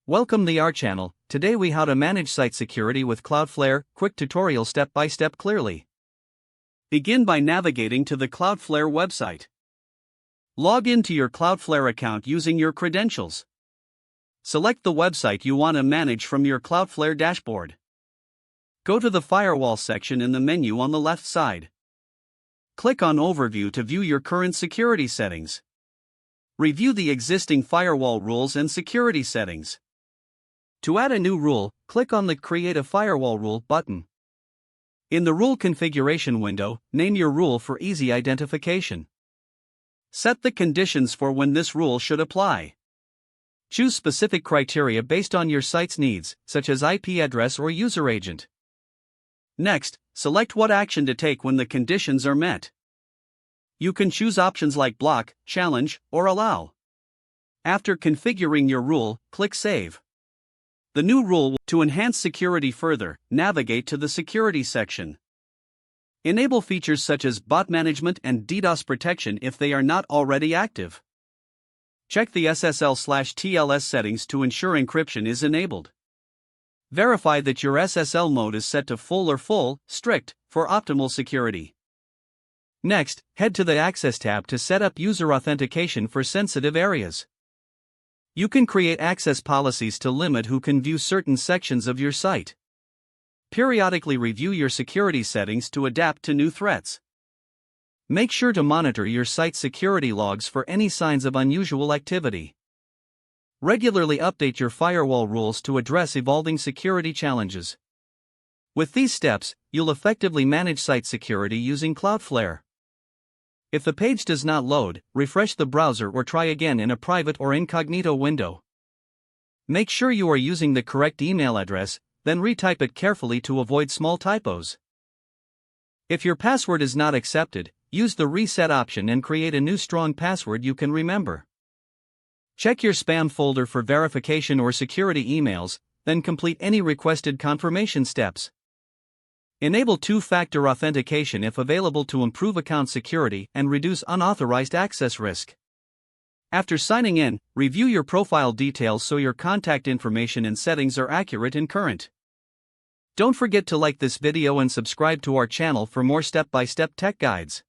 Welcome to our channel. Today we how to manage site security with Cloudflare, quick tutorial step by step clearly. Begin by navigating to the Cloudflare website. Log into your Cloudflare account using your credentials. Select the website you want to manage from your Cloudflare dashboard. Go to the Firewall section in the menu on the left side. Click on Overview to view your current security settings. Review the existing firewall rules and security settings. To add a new rule, click on the Create a Firewall Rule button. In the Rule Configuration window, name your rule for easy identification. Set the conditions for when this rule should apply. Choose specific criteria based on your site's needs, such as IP address or user agent. Next, select what action to take when the conditions are met. You can choose options like block, challenge, or allow. After configuring your rule, click Save. The new rule will, to enhance security further, navigate to the Security section. Enable features such as bot management and DDoS protection if they are not already active. Check the SSL/TLS settings to ensure encryption is enabled. Verify that your SSL mode is set to full or full, strict, for optimal security. Next, head to the Access tab to set up user authentication for sensitive areas. You can create access policies to limit who can view certain sections of your site. Periodically review your security settings to adapt to new threats. Make sure to monitor your site security logs for any signs of unusual activity. Regularly update your firewall rules to address evolving security challenges. With these steps, you'll effectively manage site security using Cloudflare. If the page does not load, refresh the browser or try again in a private or incognito window. Make sure you are using the correct email address, then retype it carefully to avoid small typos. If your password is not accepted, use the reset option and create a new strong password you can remember. Check your spam folder for verification or security emails, then complete any requested confirmation steps. Enable two-factor authentication if available to improve account security and reduce unauthorized access risk. After signing in, review your profile details so your contact information and settings are accurate and current. Don't forget to like this video and subscribe to our channel for more step-by-step tech guides.